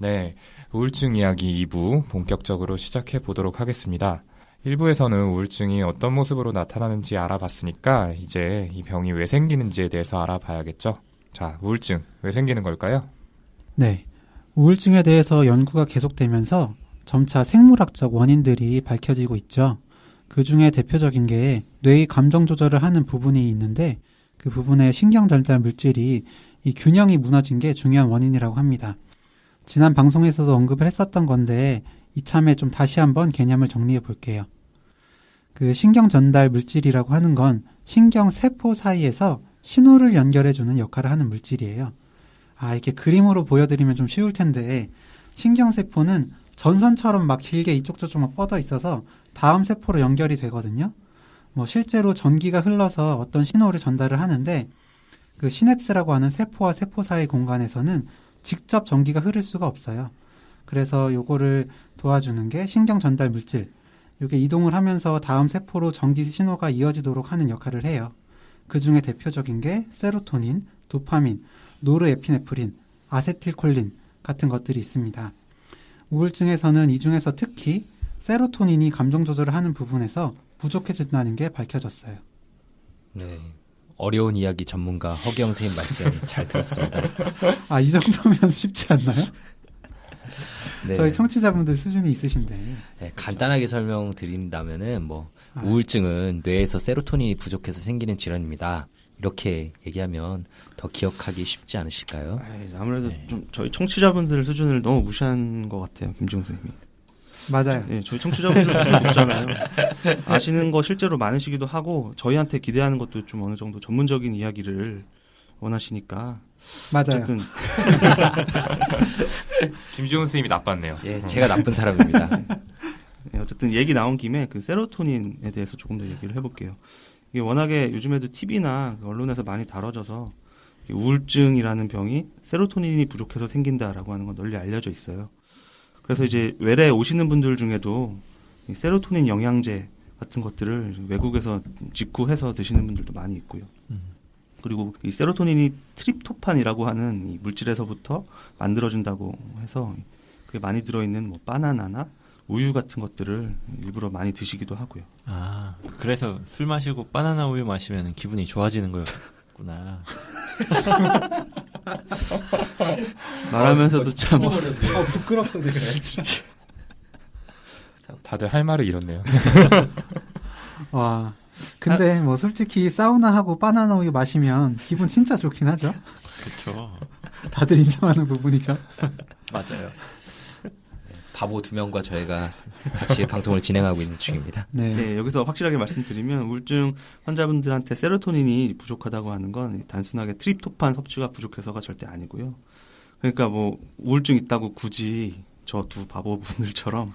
네, 우울증 이야기 2부 본격적으로 시작해 보도록 하겠습니다. 1부에서는 우울증이 어떤 모습으로 나타나는지 알아봤으니까 이제 이 병이 왜 생기는지에 대해서 알아봐야겠죠. 자, 우울증 왜 생기는 걸까요? 네, 우울증에 대해서 연구가 계속되면서 점차 생물학적 원인들이 밝혀지고 있죠. 그 중에 대표적인 게 뇌의 감정 조절을 하는 부분이 있는데 그 부분에 신경 전달 물질이 이 균형이 무너진 게 중요한 원인이라고 합니다. 지난 방송에서도 언급을 했었던 건데 이참에 좀 다시 한번 개념을 정리해 볼게요. 그 신경 전달 물질이라고 하는 건 신경 세포 사이에서 신호를 연결해주는 역할을 하는 물질이에요. 이렇게 그림으로 보여드리면 좀 쉬울 텐데 신경 세포는 전선처럼 막 길게 이쪽 저쪽 막 뻗어 있어서 다음 세포로 연결이 되거든요. 실제로 전기가 흘러서 어떤 신호를 전달을 하는데 그 시냅스라고 하는 세포와 세포 사이 공간에서는 직접 전기가 흐를 수가 없어요. 그래서 요거를 도와주는 게 신경 전달 물질. 이게 이동을 하면서 다음 세포로 전기 신호가 이어지도록 하는 역할을 해요. 그 중에 대표적인 게 세로토닌, 도파민, 노르에피네프린, 아세틸콜린 같은 것들이 있습니다. 우울증에서는 이 중에서 특히 세로토닌이 감정 조절을 하는 부분에서 부족해진다는 게 밝혀졌어요. 네, 어려운 이야기 전문가 허경 선생님 말씀 잘 들었습니다. 이 정도면 쉽지 않나요? 네. 저희 청취자분들 수준이 있으신데. 네, 간단하게 설명드린다면은 우울증은 뇌에서 세로토닌이 부족해서 생기는 질환입니다. 이렇게 얘기하면 더 기억하기 쉽지 않으실까요? 아무래도 좀 저희 청취자분들 수준을 너무 무시한 것 같아요, 김지웅 선생님이. 맞아요. 네, 저희 청취자분들 수준 높잖아요. 아시는 거 실제로 많으시기도 하고 저희한테 기대하는 것도 좀 어느 정도 전문적인 이야기를 원하시니까. 맞아요. 어쨌든 김지훈 선생님이 나빴네요. 예, 제가 나쁜 사람입니다. 네, 어쨌든 얘기 나온 김에 그 세로토닌에 대해서 조금 더 얘기를 해볼게요. 이게 워낙에 요즘에도 TV나 언론에서 많이 다뤄져서 우울증이라는 병이 세로토닌이 부족해서 생긴다라고 하는 건 널리 알려져 있어요. 그래서 이제 외래에 오시는 분들 중에도 이 세로토닌 영양제 같은 것들을 외국에서 직구해서 드시는 분들도 많이 있고요. 그리고 이 세로토닌이 트립토판이라고 하는 이 물질에서부터 만들어진다고 해서 그게 많이 들어있는 바나나나 우유 같은 것들을 일부러 많이 드시기도 하고요. 그래서 술 마시고 바나나 우유 마시면 기분이 좋아지는 거였구나. 말하면서도 참 부끄럽다 그래. 다들 할 말을 잃었네요. 와, 근데 솔직히 사우나하고 바나나 우유 마시면 기분 진짜 좋긴 하죠. 그렇죠. 다들 인정하는 부분이죠. 맞아요. 바보 2명과 저희가 같이 방송을 진행하고 있는 중입니다. 네, 여기서 확실하게 말씀드리면 우울증 환자분들한테 세로토닌이 부족하다고 하는 건 단순하게 트립토판 섭취가 부족해서가 절대 아니고요. 그러니까 우울증 있다고 굳이 저 두 바보분들처럼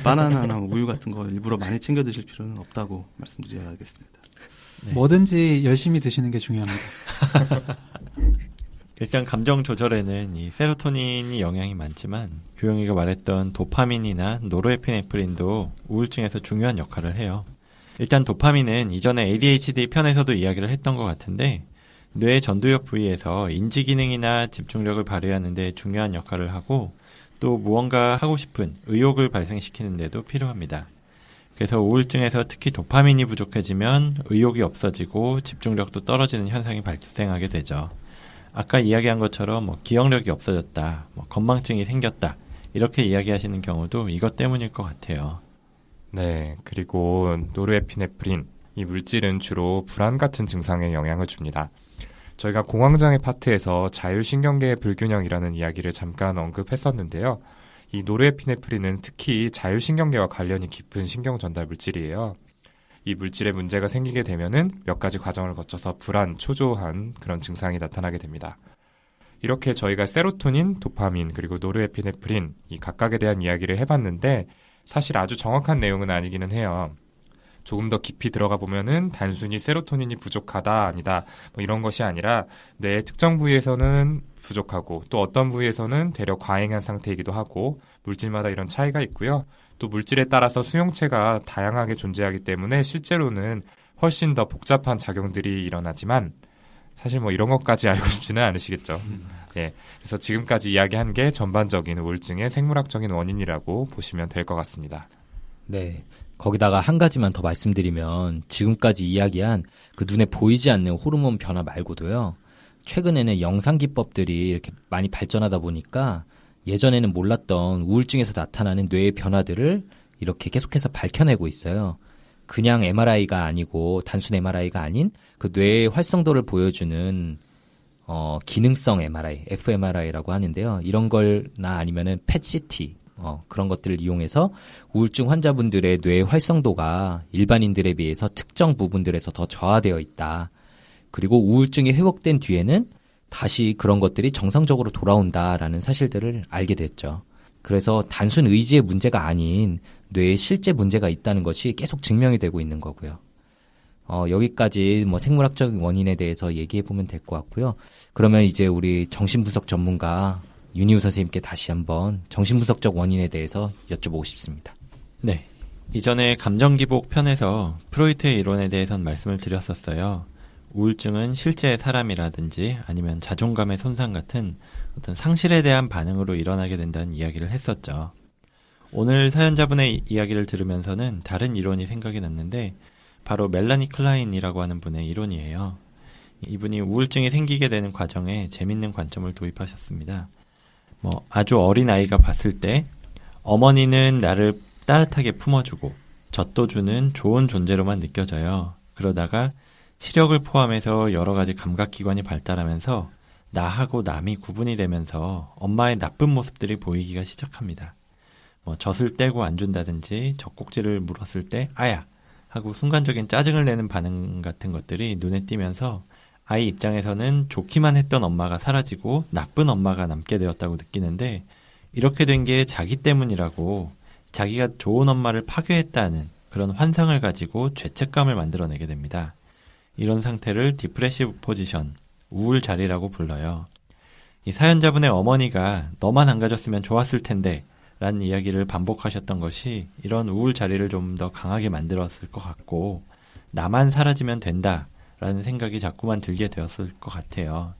바나나나 우유 같은 거 일부러 많이 챙겨 드실 필요는 없다고 말씀드려야겠습니다. 네. 뭐든지 열심히 드시는 게 중요합니다. 일단 감정 조절에는 이 세로토닌이 영향이 많지만 교영이가 말했던 도파민이나 노르에피네프린도 우울증에서 중요한 역할을 해요. 일단 도파민은 이전에 ADHD 편에서도 이야기를 했던 것 같은데 뇌 전두엽 부위에서 인지 기능이나 집중력을 발휘하는 데 중요한 역할을 하고 또 무언가 하고 싶은 의욕을 발생시키는 데도 필요합니다. 그래서 우울증에서 특히 도파민이 부족해지면 의욕이 없어지고 집중력도 떨어지는 현상이 발생하게 되죠. 아까 이야기한 것처럼 기억력이 없어졌다, 건망증이 생겼다 이렇게 이야기하시는 경우도 이것 때문일 것 같아요. 네, 그리고 노르에피네프린 이 물질은 주로 불안 같은 증상에 영향을 줍니다. 저희가 공황장애 파트에서 자율신경계의 불균형이라는 이야기를 잠깐 언급했었는데요. 이 노르에피네프린은 특히 자율신경계와 관련이 깊은 신경전달 물질이에요. 이 물질에 문제가 생기게 되면은 몇 가지 과정을 거쳐서 불안, 초조한 그런 증상이 나타나게 됩니다. 이렇게 저희가 세로토닌, 도파민, 그리고 노르에피네프린 이 각각에 대한 이야기를 해봤는데 사실 아주 정확한 내용은 아니기는 해요. 조금 더 깊이 들어가 보면은 단순히 세로토닌이 부족하다, 아니다 이런 것이 아니라 뇌의 특정 부위에서는 부족하고 또 어떤 부위에서는 되려 과잉한 상태이기도 하고 물질마다 이런 차이가 있고요. 또 물질에 따라서 수용체가 다양하게 존재하기 때문에 실제로는 훨씬 더 복잡한 작용들이 일어나지만 사실 이런 것까지 알고 싶지는 않으시겠죠. 예. 그래서 지금까지 이야기한 게 전반적인 우울증의 생물학적인 원인이라고 보시면 될 것 같습니다. 네. 거기다가 한 가지만 더 말씀드리면 지금까지 이야기한 그 눈에 보이지 않는 호르몬 변화 말고도요. 최근에는 영상 기법들이 이렇게 많이 발전하다 보니까 예전에는 몰랐던 우울증에서 나타나는 뇌의 변화들을 이렇게 계속해서 밝혀내고 있어요. 그냥 MRI가 아니고 단순 MRI가 아닌 그 뇌의 활성도를 보여주는 기능성 MRI, fMRI라고 하는데요. 이런 걸나 아니면은 PET-CT 그런 것들을 이용해서 우울증 환자분들의 뇌의 활성도가 일반인들에 비해서 특정 부분들에서 더 저하되어 있다. 그리고 우울증이 회복된 뒤에는 다시 그런 것들이 정상적으로 돌아온다라는 사실들을 알게 됐죠. 그래서 단순 의지의 문제가 아닌 뇌에 실제 문제가 있다는 것이 계속 증명이 되고 있는 거고요. 여기까지 뭐 생물학적 원인에 대해서 얘기해 보면 될 것 같고요. 그러면 이제 우리 정신분석 전문가 윤희우 선생님께 다시 한번 정신분석적 원인에 대해서 여쭤보고 싶습니다. 네. 이전에 감정기복 편에서 프로이트의 이론에 대해서는 말씀을 드렸었어요. 우울증은 실제 사람이라든지 아니면 자존감의 손상 같은 어떤 상실에 대한 반응으로 일어나게 된다는 이야기를 했었죠. 오늘 사연자분의 이야기를 들으면서는 다른 이론이 생각이 났는데 바로 멜라니 클라인이라고 하는 분의 이론이에요. 이분이 우울증이 생기게 되는 과정에 재밌는 관점을 도입하셨습니다. 아주 어린 아이가 봤을 때 어머니는 나를 따뜻하게 품어주고 젖도 주는 좋은 존재로만 느껴져요. 그러다가 시력을 포함해서 여러 가지 감각기관이 발달하면서 나하고 남이 구분이 되면서 엄마의 나쁜 모습들이 보이기가 시작합니다. 젖을 떼고 안 준다든지 젖꼭지를 물었을 때 아야 하고 순간적인 짜증을 내는 반응 같은 것들이 눈에 띄면서 아이 입장에서는 좋기만 했던 엄마가 사라지고 나쁜 엄마가 남게 되었다고 느끼는데 이렇게 된 게 자기 때문이라고 자기가 좋은 엄마를 파괴했다는 그런 환상을 가지고 죄책감을 만들어내게 됩니다. 이런 상태를 디프레시브 포지션, 우울 자리라고 불러요. 이 사연자분의 어머니가 너만 안 가졌으면 좋았을 텐데 라는 이야기를 반복하셨던 것이 이런 우울 자리를 좀 더 강하게 만들었을 것 같고 나만 사라지면 된다 라는 생각이 자꾸만 들게 되었을 것 같아요.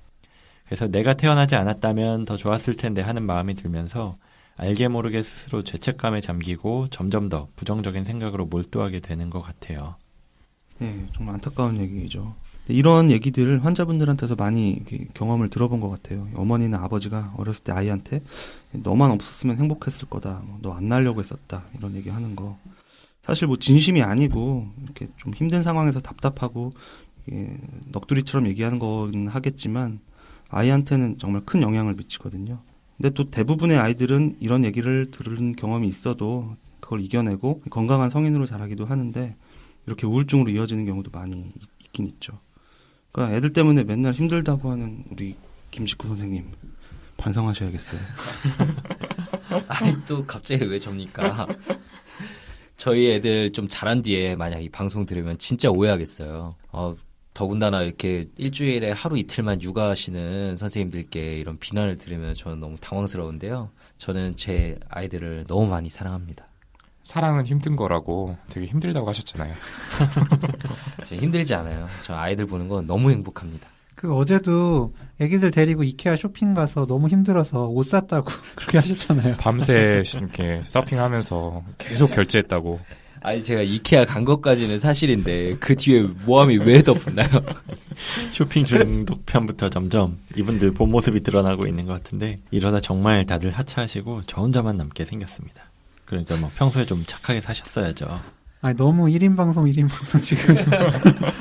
그래서 내가 태어나지 않았다면 더 좋았을 텐데 하는 마음이 들면서 알게 모르게 스스로 죄책감에 잠기고 점점 더 부정적인 생각으로 몰두하게 되는 것 같아요. 네, 정말 안타까운 얘기죠. 이런 얘기들을 환자분들한테서 많이 경험을 들어본 것 같아요. 어머니나 아버지가 어렸을 때 아이한테 너만 없었으면 행복했을 거다, 너 안 낳으려고 했었다 이런 얘기하는 거 사실 진심이 아니고 이렇게 좀 힘든 상황에서 답답하고 넋두리처럼 얘기하는 건 하겠지만 아이한테는 정말 큰 영향을 미치거든요. 근데 또 대부분의 아이들은 이런 얘기를 들은 경험이 있어도 그걸 이겨내고 건강한 성인으로 자라기도 하는데 이렇게 우울증으로 이어지는 경우도 많이 있긴 있죠. 그러니까 애들 때문에 맨날 힘들다고 하는 우리 김식구 선생님 반성하셔야겠어요. 아니 또 갑자기 왜 접니까? 저희 애들 좀 자란 뒤에 만약 이 방송 들으면 진짜 오해하겠어요. 더군다나 이렇게 일주일에 하루 이틀만 육아하시는 선생님들께 이런 비난을 들으면 저는 너무 당황스러운데요. 저는 제 아이들을 너무 많이 사랑합니다. 사랑은 힘든 거라고 되게 힘들다고 하셨잖아요. 힘들지 않아요. 저 아이들 보는 건 너무 행복합니다. 어제도 애기들 데리고 이케아 쇼핑 가서 너무 힘들어서 옷 샀다고 그렇게 하셨잖아요. 밤새 이렇게 서핑하면서 계속 결제했다고. 아니 제가 이케아 간 것까지는 사실인데 그 뒤에 모함이 왜 덮나요? 쇼핑 중독 편부터 점점 이분들 본 모습이 드러나고 있는 것 같은데 이러다 정말 다들 하차하시고 저 혼자만 남게 생겼습니다. 그러니까 평소에 좀 착하게 사셨어야죠. 아니 너무 1인 방송 지금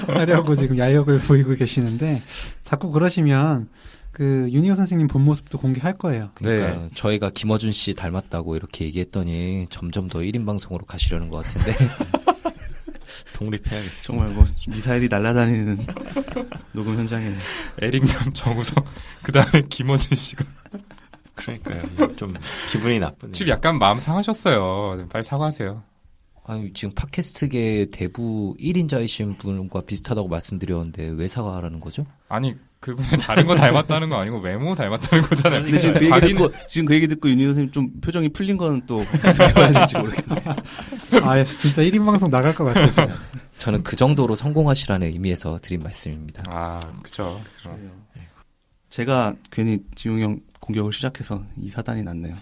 하려고 지금 야욕을 보이고 계시는데 자꾸 그러시면 윤희호 선생님 본 모습도 공개할 거예요. 그러니까 네. 저희가 김어준 씨 닮았다고 이렇게 얘기했더니 점점 더 1인 방송으로 가시려는 것 같은데 독립해야겠어요. 정말 미사일이 날아다니는 녹음 현장이네. 에릭남, 정우성, 그 다음에 김어준 씨가. 그러니까요. 좀 기분이 나쁘네요. 지금 약간 마음 상하셨어요. 빨리 사과하세요. 아니 지금 팟캐스트계 대부 1인자이신 분과 비슷하다고 말씀드렸는데 왜 사과하라는 거죠? 아니 그분은 다른 거 닮았다는 거 아니고 외모 닮았다는 거잖아요. 근데 지금 그 얘기 듣고 윤희 선생님 좀 표정이 풀린 건 또 어떻게 봐야 될지 모르겠네. 아 진짜 1인 방송 나갈 것 같아요. 지금. 저는 그 정도로 성공하시라는 의미에서 드린 말씀입니다. 아 그죠. 제가 괜히 지용이 형 공격을 시작해서 이 사단이 났네요.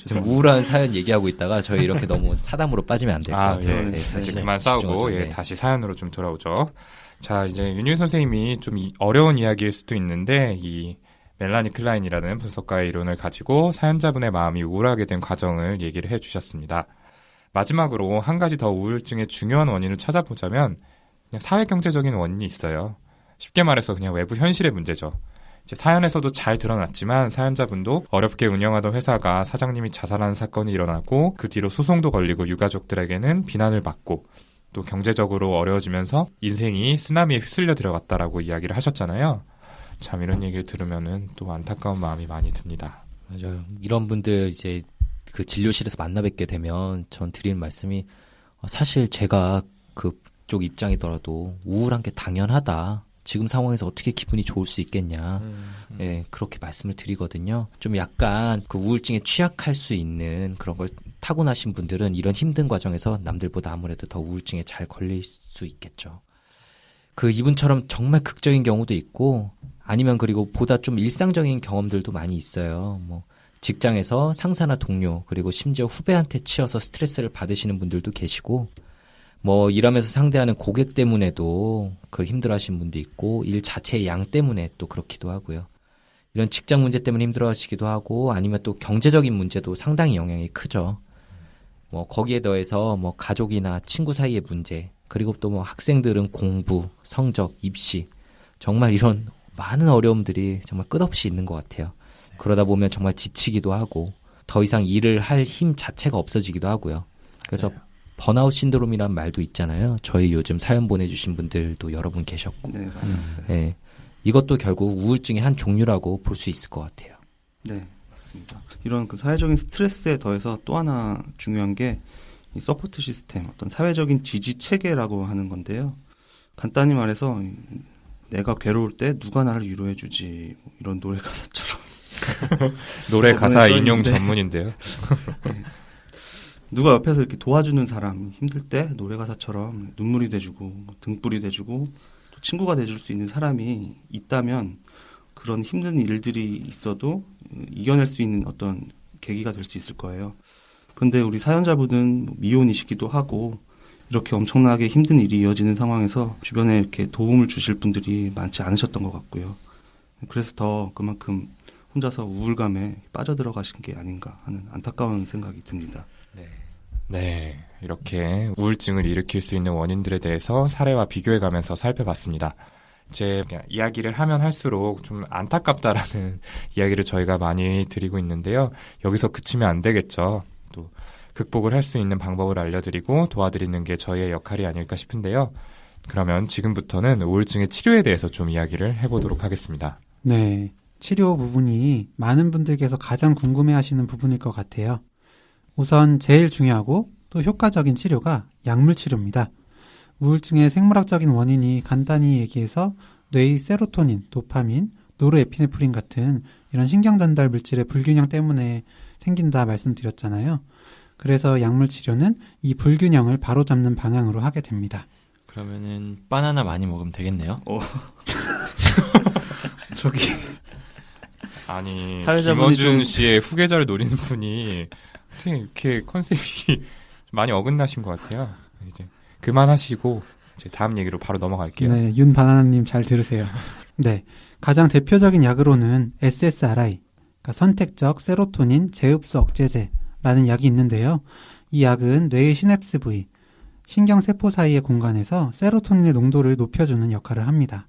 좀 우울한 사연 얘기하고 있다가 저희 이렇게 너무 사담으로 빠지면 안 될 것 같아요. 예. 네, 이제 네, 그만 집중하죠. 싸우고 네. 다시 사연으로 좀 돌아오죠. 자, 이제 윤희 선생님이 좀 어려운 이야기일 수도 있는데 이 멜라니 클라인이라는 분석가의 이론을 가지고 사연자분의 마음이 우울하게 된 과정을 얘기를 해주셨습니다. 마지막으로 한 가지 더 우울증의 중요한 원인을 찾아보자면 그냥 사회경제적인 원인이 있어요. 쉽게 말해서 그냥 외부 현실의 문제죠. 이제 사연에서도 잘 드러났지만 사연자분도 어렵게 운영하던 회사가 사장님이 자살하는 사건이 일어나고 그 뒤로 소송도 걸리고 유가족들에게는 비난을 받고 또 경제적으로 어려워지면서 인생이 쓰나미에 휩쓸려 들어갔다라고 이야기를 하셨잖아요. 참 이런 얘기를 들으면은 또 안타까운 마음이 많이 듭니다. 맞아요. 이런 분들 이제 그 진료실에서 만나 뵙게 되면 전 드리는 말씀이 사실 제가 그쪽 입장이더라도 우울한 게 당연하다. 지금 상황에서 어떻게 기분이 좋을 수 있겠냐. 예, 그렇게 말씀을 드리거든요. 좀 약간 그 우울증에 취약할 수 있는 그런 걸 타고나신 분들은 이런 힘든 과정에서 남들보다 아무래도 더 우울증에 잘 걸릴 수 있겠죠. 그 이분처럼 정말 극적인 경우도 있고 아니면 그리고 보다 좀 일상적인 경험들도 많이 있어요. 뭐 직장에서 상사나 동료 그리고 심지어 후배한테 치여서 스트레스를 받으시는 분들도 계시고 뭐 일하면서 상대하는 고객 때문에도 그 힘들어하시는 분도 있고 일 자체의 양 때문에 또 그렇기도 하고요. 이런 직장 문제 때문에 힘들어하시기도 하고 아니면 또 경제적인 문제도 상당히 영향이 크죠. 뭐 거기에 더해서 뭐 가족이나 친구 사이의 문제 그리고 또 뭐 학생들은 공부, 성적, 입시 정말 이런 많은 어려움들이 정말 끝없이 있는 것 같아요. 그러다 보면 정말 지치기도 하고 더 이상 일을 할 힘 자체가 없어지기도 하고요. 그래서 번아웃 신드롬이라는 말도 있잖아요. 저희 요즘 사연 보내주신 분들도 여러 분 계셨고. 네, 맞았어요. 네, 이것도 결국 우울증의 한 종류라고 볼 수 있을 것 같아요. 네, 맞습니다. 이런 그 사회적인 스트레스에 더해서 또 하나 중요한 게 이 서포트 시스템, 어떤 사회적인 지지 체계라고 하는 건데요. 간단히 말해서 내가 괴로울 때 누가 나를 위로해주지 뭐 이런 노래 가사처럼 노래 가사 써있는데. 인용 전문인데요. 네. 누가 옆에서 이렇게 도와주는 사람 힘들 때 노래 가사처럼 눈물이 돼주고 등불이 돼주고 또 친구가 돼줄 수 있는 사람이 있다면 그런 힘든 일들이 있어도 이겨낼 수 있는 어떤 계기가 될 수 있을 거예요. 그런데 우리 사연자분은 미혼이시기도 하고 이렇게 엄청나게 힘든 일이 이어지는 상황에서 주변에 이렇게 도움을 주실 분들이 많지 않으셨던 것 같고요. 그래서 더 그만큼 혼자서 우울감에 빠져들어가신 게 아닌가 하는 안타까운 생각이 듭니다. 네, 이렇게 우울증을 일으킬 수 있는 원인들에 대해서 사례와 비교해가면서 살펴봤습니다. 이제 그냥 이야기를 하면 할수록 좀 안타깝다라는 이야기를 저희가 많이 드리고 있는데요. 여기서 그치면 안 되겠죠. 또 극복을 할 수 있는 방법을 알려드리고 도와드리는 게 저희의 역할이 아닐까 싶은데요. 그러면 지금부터는 우울증의 치료에 대해서 좀 이야기를 해보도록 하겠습니다. 네, 치료 부분이 많은 분들께서 가장 궁금해하시는 부분일 것 같아요. 우선 제일 중요하고 또 효과적인 치료가 약물 치료입니다. 우울증의 생물학적인 원인이 간단히 얘기해서 뇌의 세로토닌, 도파민, 노르에피네프린 같은 이런 신경전달 물질의 불균형 때문에 생긴다 말씀드렸잖아요. 그래서 약물 치료는 이 불균형을 바로잡는 방향으로 하게 됩니다. 그러면은 바나나 많이 먹으면 되겠네요. 저기 아니, 사회자분이 김어준 좀- 씨의 후계자를 노리는 분이 어떻게 이렇게 컨셉이 많이 어긋나신 것 같아요. 이제 그만하시고 이제 다음 얘기로 바로 넘어갈게요. 네, 윤바나나님 잘 들으세요. 네, 가장 대표적인 약으로는 SSRI, 그러니까 선택적 세로토닌 재흡수 억제제라는 약이 있는데요. 이 약은 뇌의 시냅스 부위, 신경세포 사이의 공간에서 세로토닌의 농도를 높여주는 역할을 합니다.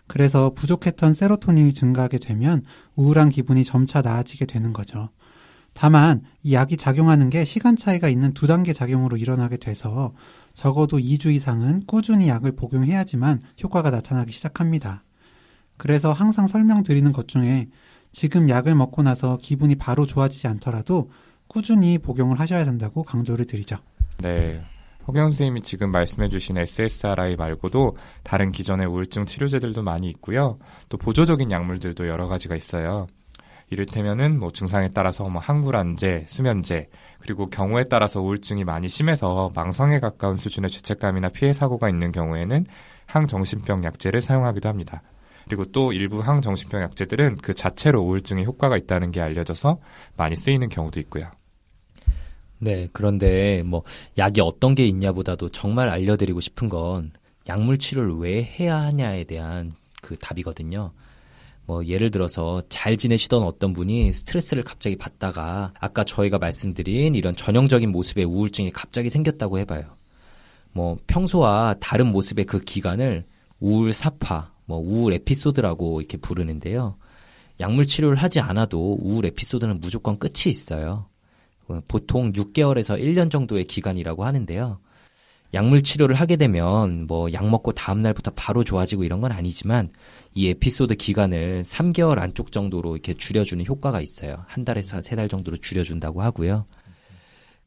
그래서 부족했던 세로토닌이 증가하게 되면 우울한 기분이 점차 나아지게 되는 거죠. 다만 이 약이 작용하는 게 시간 차이가 있는 2단계 작용으로 일어나게 돼서 적어도 2주 이상은 꾸준히 약을 복용해야지만 효과가 나타나기 시작합니다. 그래서 항상 설명드리는 것 중에 지금 약을 먹고 나서 기분이 바로 좋아지지 않더라도 꾸준히 복용을 하셔야 된다고 강조를 드리죠. 네. 허경 선생님이 지금 말씀해주신 SSRI 말고도 다른 기존의 우울증 치료제들도 많이 있고요. 또 보조적인 약물들도 여러 가지가 있어요. 이를테면은 뭐 증상에 따라서 뭐 항불안제, 수면제, 그리고 경우에 따라서 우울증이 많이 심해서 망성에 가까운 수준의 죄책감이나 피해 사고가 있는 경우에는 항정신병 약제를 사용하기도 합니다. 그리고 또 일부 항정신병 약제들은 그 자체로 우울증에 효과가 있다는 게 알려져서 많이 쓰이는 경우도 있고요. 네, 그런데 뭐 약이 어떤 게 있냐보다도 정말 알려드리고 싶은 건 약물 치료를 왜 해야 하냐에 대한 그 답이거든요. 뭐 예를 들어서 잘 지내시던 어떤 분이 스트레스를 갑자기 받다가 아까 저희가 말씀드린 이런 전형적인 모습의 우울증이 갑자기 생겼다고 해봐요. 뭐 평소와 다른 모습의 그 기간을 우울 사파, 뭐 우울 에피소드라고 이렇게 부르는데요. 약물 치료를 하지 않아도 우울 에피소드는 무조건 끝이 있어요. 보통 6개월에서 1년 정도의 기간이라고 하는데요. 약물 치료를 하게 되면 뭐 약 먹고 다음 날부터 바로 좋아지고 이런 건 아니지만 이 에피소드 기간을 3개월 안쪽 정도로 이렇게 줄여주는 효과가 있어요. 한 달에서 3달 정도로 줄여준다고 하고요.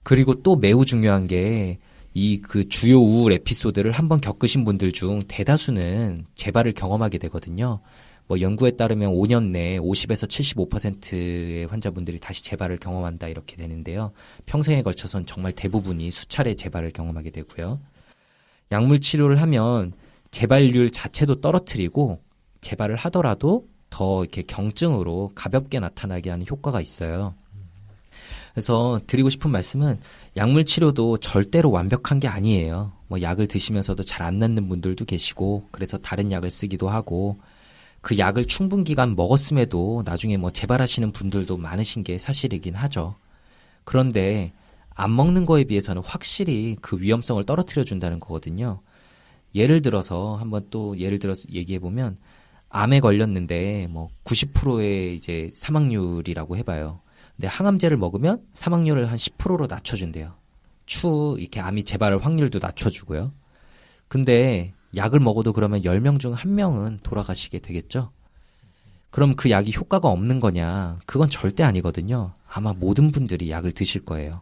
그리고 또 매우 중요한 게 이 그 주요 우울 에피소드를 한번 겪으신 분들 중 대다수는 재발을 경험하게 되거든요. 뭐 연구에 따르면 5년 내에 50에서 75%의 환자분들이 다시 재발을 경험한다 이렇게 되는데요. 평생에 걸쳐선 정말 대부분이 수차례 재발을 경험하게 되고요. 약물 치료를 하면 재발률 자체도 떨어뜨리고 재발을 하더라도 더 이렇게 경증으로 가볍게 나타나게 하는 효과가 있어요. 그래서 드리고 싶은 말씀은 약물 치료도 절대로 완벽한 게 아니에요. 뭐 약을 드시면서도 잘 안 낫는 분들도 계시고 그래서 다른 약을 쓰기도 하고 그 약을 충분 기간 먹었음에도 나중에 뭐 재발하시는 분들도 많으신 게 사실이긴 하죠. 그런데 안 먹는 거에 비해서는 확실히 그 위험성을 떨어뜨려 준다는 거거든요. 예를 들어서 얘기해 보면 암에 걸렸는데 뭐 90%의 이제 사망률이라고 해봐요. 근데 항암제를 먹으면 사망률을 한 10%로 낮춰준대요. 이렇게 암이 재발할 확률도 낮춰주고요. 근데 약을 먹어도 그러면 10명 중 1명은 돌아가시게 되겠죠? 그럼 그 약이 효과가 없는 거냐? 그건 절대 아니거든요. 아마 모든 분들이 약을 드실 거예요.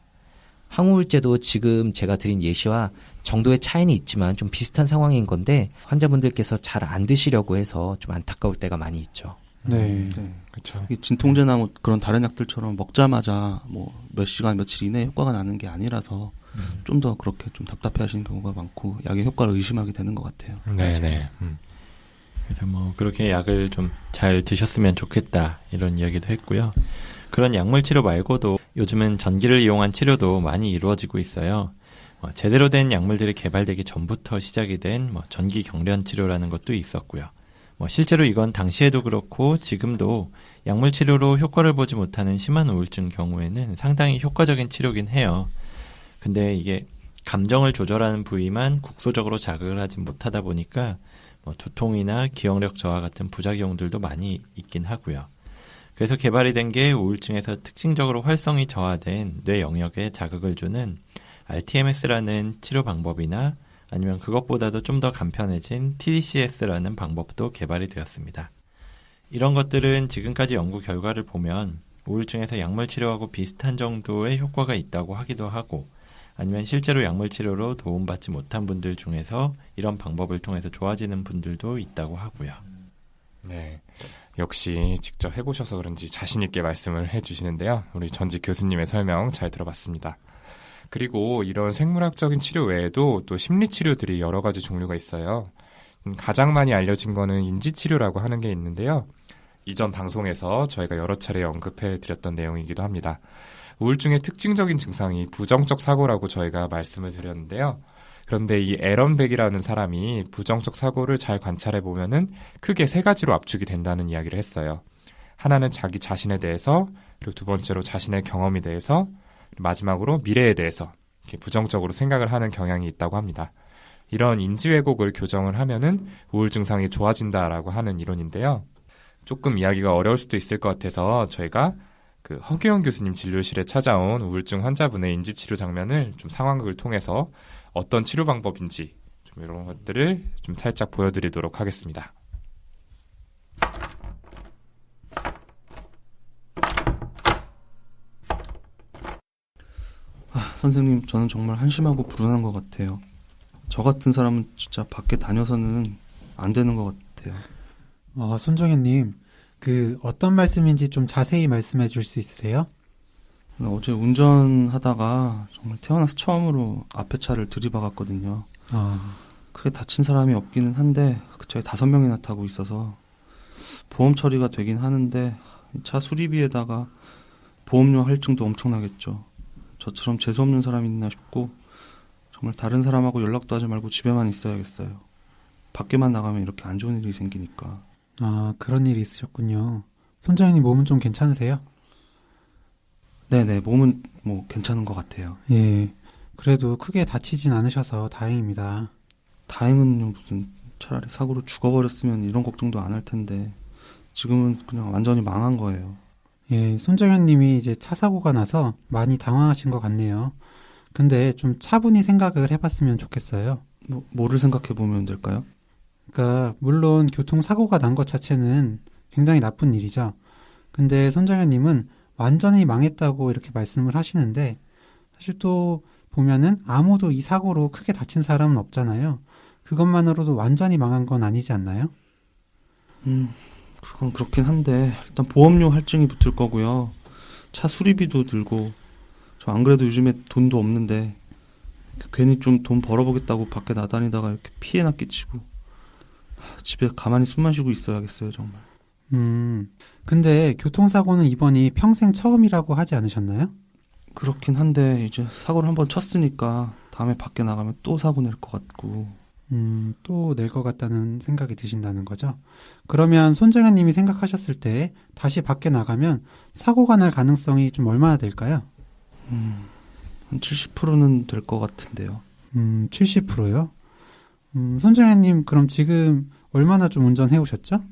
항우울제도 지금 제가 드린 예시와 정도의 차이는 있지만 좀 비슷한 상황인 건데 환자분들께서 잘 안 드시려고 해서 좀 안타까울 때가 많이 있죠. 네. 그렇죠. 진통제나 뭐 그런 다른 약들처럼 먹자마자 뭐 몇 시간 며칠 이내에 효과가 나는 게 아니라서 좀 더 그렇게 좀 답답해하시는 경우가 많고 약의 효과를 의심하게 되는 것 같아요. 네네. 그래서 뭐 그렇게 약을 좀 잘 드셨으면 좋겠다 이런 이야기도 했고요. 그런 약물 치료 말고도 요즘은 전기를 이용한 치료도 많이 이루어지고 있어요. 제대로 된 약물들이 개발되기 전부터 시작이 된 뭐 전기 경련 치료라는 것도 있었고요. 실제로 이건 당시에도 그렇고 지금도 약물 치료로 효과를 보지 못하는 심한 우울증 경우에는 상당히 효과적인 치료긴 해요. 근데 이게 감정을 조절하는 부위만 국소적으로 자극을 하지 못하다 보니까 두통이나 기억력 저하 같은 부작용들도 많이 있긴 하고요. 그래서 개발이 된 게 우울증에서 특징적으로 활성이 저하된 뇌 영역에 자극을 주는 RTMS라는 치료 방법이나 아니면 그것보다도 좀 더 간편해진 TDCS라는 방법도 개발이 되었습니다. 이런 것들은 지금까지 연구 결과를 보면 우울증에서 약물 치료하고 비슷한 정도의 효과가 있다고 하기도 하고 아니면 실제로 약물 치료로 도움받지 못한 분들 중에서 이런 방법을 통해서 좋아지는 분들도 있다고 하고요. 네. 역시 직접 해보셔서 그런지 자신 있게 말씀을 해주시는데요. 우리 전직 교수님의 설명 잘 들어봤습니다. 그리고 이런 생물학적인 치료 외에도 또 심리치료들이 여러 가지 종류가 있어요. 가장 많이 알려진 거는 인지치료라고 하는 게 있는데요. 이전 방송에서 저희가 여러 차례 언급해 드렸던 내용이기도 합니다. 우울증의 특징적인 증상이 부정적 사고라고 저희가 말씀을 드렸는데요. 그런데 이 앨런 백이라는 사람이 부정적 사고를 잘 관찰해 보면은 크게 3가지로 압축이 된다는 이야기를 했어요. 하나는 자기 자신에 대해서, 그리고 두 번째로 자신의 경험에 대해서, 마지막으로 미래에 대해서 이렇게 부정적으로 생각을 하는 경향이 있다고 합니다. 이런 인지 왜곡을 교정을 하면은 우울 증상이 좋아진다라고 하는 이론인데요. 조금 이야기가 어려울 수도 있을 것 같아서 저희가 그 허규영 교수님 진료실에 찾아온 우울증 환자분의 인지 치료 장면을 좀 상황극을 통해서 어떤 치료 방법인지 좀 이런 것들을 좀 살짝 보여드리도록 하겠습니다. 선생님, 저는 정말 한심하고 불운한 것 같아요. 저 같은 사람은 진짜 밖에 다녀서는 안 되는 것 같아요. 손종현님, 어떤 말씀인지 좀 자세히 말씀해 줄 수 있으세요? 어제 운전하다가 정말 태어나서 처음으로 앞에 차를 들이박았거든요. 크게 다친 사람이 없기는 한데 저희 5명이나 타고 있어서 보험 처리가 되긴 하는데 차 수리비에다가 보험료 할증도 엄청나겠죠. 저처럼 재수없는 사람이 있나 싶고 정말 다른 사람하고 연락도 하지 말고 집에만 있어야겠어요. 밖에만 나가면 이렇게 안 좋은 일이 생기니까. 아, 그런 일이 있으셨군요. 손정현님 몸은 좀 괜찮으세요? 네네, 몸은 뭐 괜찮은 것 같아요. 예. 그래도 크게 다치진 않으셔서 다행입니다. 다행은요, 무슨 차라리 사고로 죽어버렸으면 이런 걱정도 안 할 텐데 지금은 그냥 완전히 망한 거예요. 예, 손정현님이 이제 차 사고가 나서 많이 당황하신 것 같네요. 근데 좀 차분히 생각을 해봤으면 좋겠어요. 뭐를 생각해 보면 될까요? 그러니까 물론 교통사고가 난 것 자체는 굉장히 나쁜 일이죠. 근데 손정현님은 완전히 망했다고 이렇게 말씀을 하시는데 사실 또 보면은 아무도 이 사고로 크게 다친 사람은 없잖아요. 그것만으로도 완전히 망한 건 아니지 않나요? 그건 그렇긴 한데 일단 보험료 할증이 붙을 거고요. 차 수리비도 들고 저 안 그래도 요즘에 돈도 없는데 괜히 좀 돈 벌어보겠다고 밖에 나다니다가 이렇게 피해나 끼치고 집에 가만히 숨만 쉬고 있어야겠어요 정말. 근데 교통사고는 이번이 평생 처음이라고 하지 않으셨나요? 그렇긴 한데 이제 사고를 한번 쳤으니까 다음에 밖에 나가면 또 사고 낼 것 같고. 또 낼 것 같다는 생각이 드신다는 거죠. 그러면 손정현 님이 생각하셨을 때 다시 밖에 나가면 사고가 날 가능성이 좀 얼마나 될까요? 한 70%는 될 것 같은데요. 70%요? 손정현 님 그럼 지금 얼마나 좀 운전해 오셨죠?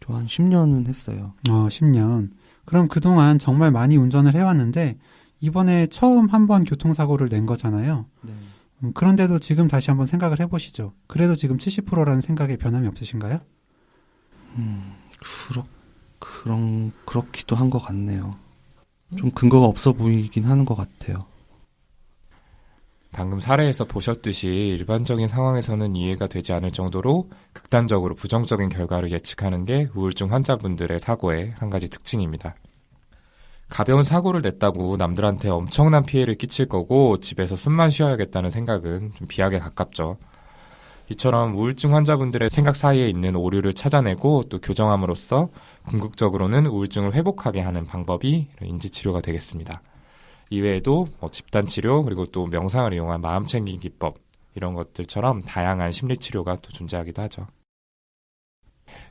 저 한 10년은 했어요. 10년. 그럼 그동안 정말 많이 운전을 해왔는데 이번에 처음 한번 교통사고를 낸 거잖아요. 네. 그런데도 지금 다시 한번 생각을 해보시죠. 그래도 지금 70%라는 생각에 변함이 없으신가요? 그렇기도 한 것 같네요. 좀 근거가 없어 보이긴 하는 것 같아요. 방금 사례에서 보셨듯이 일반적인 상황에서는 이해가 되지 않을 정도로 극단적으로 부정적인 결과를 예측하는 게 우울증 환자분들의 사고의 한 가지 특징입니다. 가벼운 사고를 냈다고 남들한테 엄청난 피해를 끼칠 거고 집에서 숨만 쉬어야겠다는 생각은 좀 비약에 가깝죠. 이처럼 우울증 환자분들의 생각 사이에 있는 오류를 찾아내고 또 교정함으로써 궁극적으로는 우울증을 회복하게 하는 방법이 인지치료가 되겠습니다. 이외에도 집단치료 그리고 또 명상을 이용한 마음챙김 기법 이런 것들처럼 다양한 심리치료가 또 존재하기도 하죠.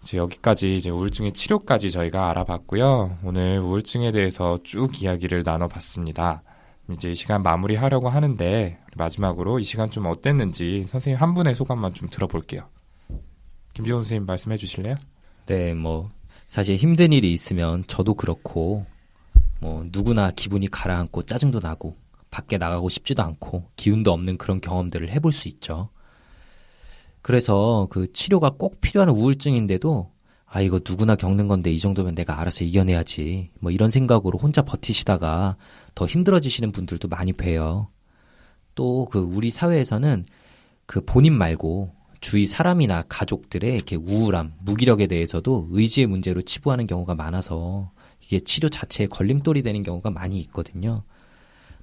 이제 여기까지 이제 우울증의 치료까지 저희가 알아봤고요. 오늘 우울증에 대해서 쭉 이야기를 나눠봤습니다. 이제 이 시간 마무리하려고 하는데 마지막으로 이 시간 좀 어땠는지 선생님 한 분의 소감만 좀 들어볼게요. 김지훈 선생님 말씀해 주실래요? 네, 사실 힘든 일이 있으면 저도 그렇고 누구나 기분이 가라앉고 짜증도 나고 밖에 나가고 싶지도 않고 기운도 없는 그런 경험들을 해볼 수 있죠. 그래서 그 치료가 꼭 필요한 우울증인데도 이거 누구나 겪는 건데 이 정도면 내가 알아서 이겨내야지 이런 생각으로 혼자 버티시다가 더 힘들어지시는 분들도 많이 봬요. 또 우리 사회에서는 본인 말고 주위 사람이나 가족들의 이렇게 우울함, 무기력에 대해서도 의지의 문제로 치부하는 경우가 많아서 이게 치료 자체에 걸림돌이 되는 경우가 많이 있거든요.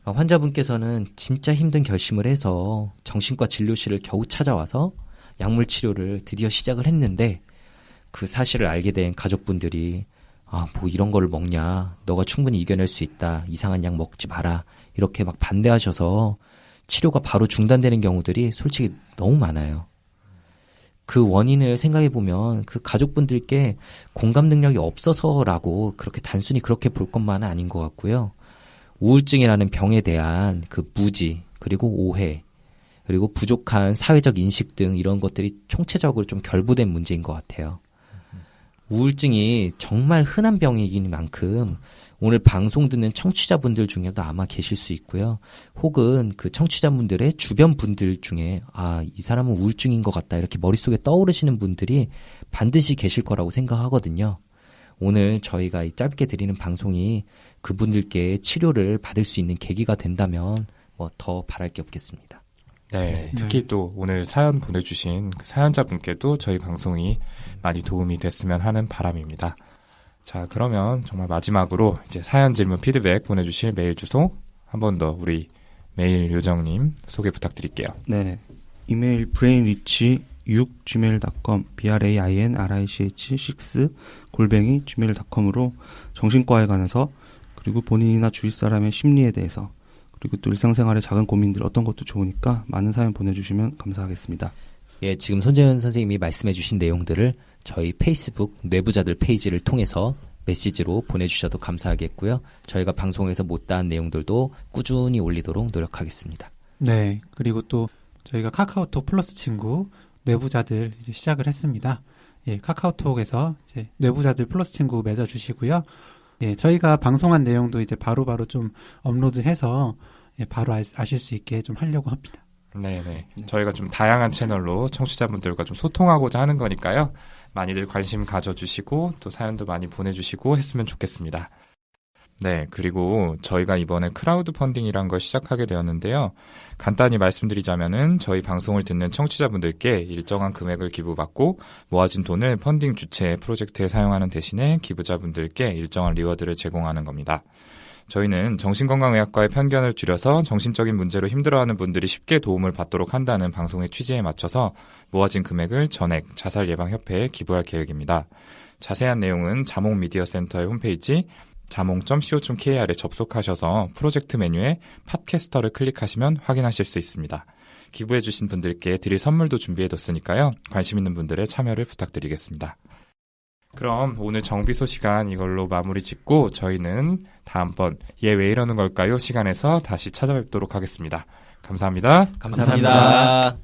환자분께서는 진짜 힘든 결심을 해서 정신과 진료실을 겨우 찾아와서 약물 치료를 드디어 시작을 했는데 그 사실을 알게 된 가족분들이 이런 거를 먹냐, 너가 충분히 이겨낼 수 있다, 이상한 약 먹지 마라 이렇게 막 반대하셔서 치료가 바로 중단되는 경우들이 솔직히 너무 많아요. 그 원인을 생각해보면 그 가족분들께 공감 능력이 없어서라고 그렇게 단순히 그렇게 볼 것만은 아닌 것 같고요. 우울증이라는 병에 대한 그 무지, 그리고 오해, 그리고 부족한 사회적 인식 등 이런 것들이 총체적으로 좀 결부된 문제인 것 같아요. 우울증이 정말 흔한 병이긴 만큼 오늘 방송 듣는 청취자분들 중에도 아마 계실 수 있고요. 혹은 그 청취자분들의 주변 분들 중에 이 사람은 우울증인 것 같다 이렇게 머릿속에 떠오르시는 분들이 반드시 계실 거라고 생각하거든요. 오늘 저희가 이 짧게 드리는 방송이 그분들께 치료를 받을 수 있는 계기가 된다면 더 바랄 게 없겠습니다. 네, 특히 또 오늘 사연 보내주신 그 사연자분께도 저희 방송이 많이 도움이 됐으면 하는 바람입니다. 자, 그러면 정말 마지막으로 이제 사연, 질문, 피드백 보내주실 메일 주소 한 번 더 우리 메일 요정님 소개 부탁드릴게요. 네, 이메일 brainrich brainrich6gmail.com brainrich6@gmail.com으로 정신과에 관해서 그리고 본인이나 주위 사람의 심리에 대해서 그리고 또 일상생활의 작은 고민들 어떤 것도 좋으니까 많은 사연 보내주시면 감사하겠습니다. 예, 지금 손재현 선생님이 말씀해주신 내용들을 저희 페이스북 뇌부자들 페이지를 통해서 메시지로 보내주셔도 감사하겠고요. 저희가 방송에서 못다한 내용들도 꾸준히 올리도록 노력하겠습니다. 네, 그리고 또 저희가 카카오톡 플러스 친구 뇌부자들 이제 시작을 했습니다. 예, 카카오톡에서 이제 뇌부자들 플러스 친구 맺어주시고요. 예, 저희가 방송한 내용도 이제 바로바로 좀 업로드해서 예, 바로 아실 수 있게 좀 하려고 합니다. 네네. 저희가 좀 다양한 채널로 청취자분들과 좀 소통하고자 하는 거니까요. 많이들 관심 가져주시고 또 사연도 많이 보내주시고 했으면 좋겠습니다. 네, 그리고 저희가 이번에 크라우드 펀딩이란 걸 시작하게 되었는데요. 간단히 말씀드리자면은 저희 방송을 듣는 청취자분들께 일정한 금액을 기부받고 모아진 돈을 펀딩 주체 프로젝트에 사용하는 대신에 기부자분들께 일정한 리워드를 제공하는 겁니다. 저희는 정신건강의학과의 편견을 줄여서 정신적인 문제로 힘들어하는 분들이 쉽게 도움을 받도록 한다는 방송의 취지에 맞춰서 모아진 금액을 전액 자살예방협회에 기부할 계획입니다. 자세한 내용은 자몽미디어센터의 홈페이지 자몽.co.kr에 접속하셔서 프로젝트 메뉴에 팟캐스터를 클릭하시면 확인하실 수 있습니다. 기부해주신 분들께 드릴 선물도 준비해뒀으니까요. 관심 있는 분들의 참여를 부탁드리겠습니다. 그럼 오늘 정비소 시간 이걸로 마무리 짓고 저희는 다음번 얘 왜 이러는 걸까요? 시간에서 다시 찾아뵙도록 하겠습니다. 감사합니다. 감사합니다.